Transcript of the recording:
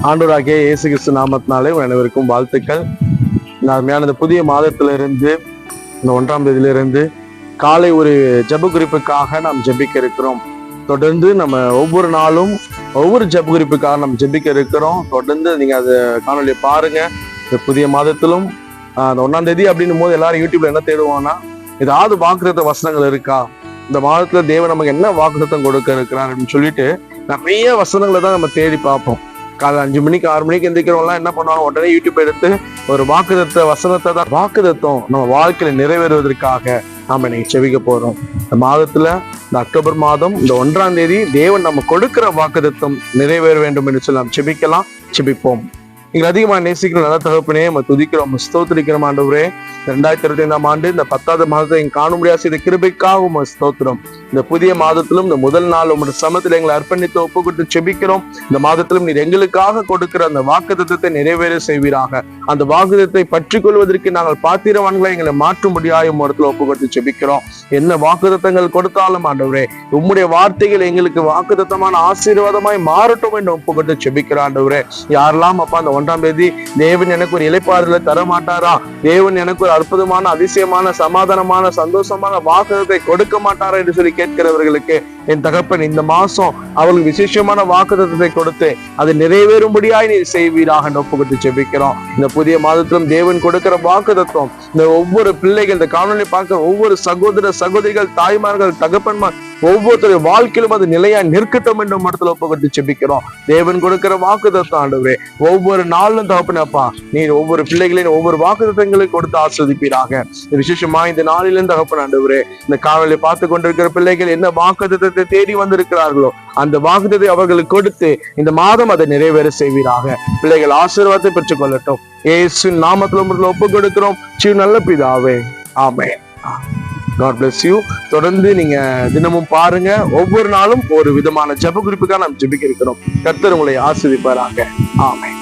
ஆண்டவராகிய இயேசு கிறிஸ்து நாமத்தினாலே அனைவருக்கும் வாழ்த்துக்கள். இந்த புதிய மாதத்திலிருந்து இந்த 1ஆம் தேதியிலிருந்து காலை ஒரு ஜெப குறிப்புக்காக நாம் ஜெபிக்க இருக்கிறோம். தொடர்ந்து நம்ம ஒவ்வொரு நாளும் ஒவ்வொரு ஜெப குறிப்புக்காக நம்ம ஜெபிக்க இருக்கிறோம். தொடர்ந்து நீங்க அதை காணொலியை பாருங்க. இந்த புதிய மாதத்திலும் அந்த 1ஆம் தேதி அப்படின்னும் போது எல்லாரும் யூடியூப்ல என்ன தேடுவோம்னா, ஏதாவது வாக்குத்தத்த வசனங்கள் இருக்கா, இந்த மாதத்துல தேவன் நமக்கு என்ன வாக்குத்தத்தம் கொடுக்க இருக்கிறார் அப்படின்னு சொல்லிட்டு நிறைய வசனங்களை தான் நம்ம தேடி பார்ப்போம். காலை 5 மணிக்கு 6 மணிக்கு எந்திரிக்கிறவங்களாம் என்ன பண்ணுவாங்க, உடனே யூடியூப் எடுத்து ஒரு வாக்குத்தத்த வசனத்தை தான் வாக்குத்தத்தம் நம்ம வாழ்க்கையில நிறைவேறுவதற்காக நாம இன்னைக்கு செபிக்க போறோம். இந்த மாதத்துல இந்த அக்டோபர் மாதம் இந்த 1ஆம் தேதி தேவன் நம்ம கொடுக்கிற வாக்குத்தத்தம் நிறைவேற வேண்டும் என்று சொல்லி நாம் செபிக்கலாம். செபிப்போம். நீங்க அதிகமா நேசிக்கிற நல்ல தகப்பனே, நம்ம துதிக்கிறோம், ஸ்தோத்திரிக்கிறோம். ஆண்டவரே, 2025ஆம் ஆண்டு இந்த 10வது மாதத்தை காண முடியாது செய்த கிருபைக்காக ஸ்தோத்திரம். இந்த புதிய மாதத்திலும் இந்த முதல் நாள் உங்களுடைய சமத்தில் எங்களை அர்ப்பணித்து ஒப்பு கொடுத்து செபிக்கிறோம். இந்த மாதத்திலும் நீர் எங்களுக்காக கொடுக்கிற அந்த வாக்குத்தத்தத்தை நிறைவேற செய்வீராக. அந்த வாக்குத்தத்தை பற்றி கொள்வதற்கு நாங்கள் பாத்திரவான்களை எங்களை மாற்ற முடியாத இடத்துல ஒப்பு கொடுத்து செபிக்கிறோம். என்ன வாக்குத்தத்தங்கள் கொடுத்தாலும் ஆண்டவரே, உம்முடைய வார்த்தைகள் எங்களுக்கு வாக்குத்தத்தமான ஆசீர்வாதமாய் மாறட்டும் என்று ஒப்பு கொடுத்து செபிக்கிறோம். ஆண்டவரே, யாரெல்லாம் அப்பா அந்த 1ஆம் தேதி தேவன் எனக்கு ஒரு இளைப்பாறுதலை தர மாட்டாரா, தேவன் எனக்கு ஒரு அற்புதமான அதிசயமான சமாதானமான சந்தோஷமான வாக்குத்தத்தை கொடுக்க மாட்டாரா என்று சொல்லி கேட்கிறவர்களுக்கு என் தகப்பன் இந்த மாசம் அவர்களுக்கு விசேஷமான வாக்குத்தத்தை கொடுத்து அது நிறைவேறும்படியாய் நீர் செய்வீராக ஒப்பு கொடுத்து ஜெபிக்கிறோம். இந்த புதிய மாதத்திலும் தேவன் கொடுக்கிற வாக்குத்தத்தம் இந்த ஒவ்வொரு பிள்ளைகள், இந்த காணொலி பார்க்கிற ஒவ்வொரு சகோதர சகோதரிகள், தாய்மார்கள், தகப்பன்மார் ஒவ்வொருத்தருடைய வாழ்க்கையிலும் அது நிலையா நிற்கட்டும் என்ற மரத்துல ஒப்பு கொடுத்து ஜெபிக்கிறோம். தேவன் கொடுக்கிற வாக்குத்தத்தம் ஆண்டவரே, ஒவ்வொரு நாளும் தகப்பனப்பா நீர் ஒவ்வொரு பிள்ளைகளையும் ஒவ்வொரு வாக்குத்தத்தங்களையும் கொடுத்து ஆஸ்வதிப்பீராக. விசேஷமா இந்த நாளிலும் தகப்பன் ஆண்டவரே, இந்த காணொலி பார்த்து கொண்டிருக்கிற பிள்ளைகள் என்ன வாக்குத்தத்தத்தை தேடி வந்திருக்கிறார்களோ அந்த வாக்குத்தத்தை அவர்களுக்கு கொடுத்து இந்த மாதம் அதை நிறைவேற செய்வீராக. பிள்ளைகள் ஆசீர்வாதத்தை பெற்றுக் கொள்ளட்டும். இயேசுவின் நாமத்தில் ஒப்பு கொடுக்கிறோம் நல்ல பிதாவே, ஆமென். God bless you. தொடர்ந்து நீங்க தினமும் பாருங்க. ஒவ்வொரு நாளும் ஒரு விதமான ஜெப குறிப்புக்காக நாம் ஜெபிக்க இருக்கிறோம். கர்த்தர் உங்களை ஆசீர்வதிப்பாராக. ஆமென்.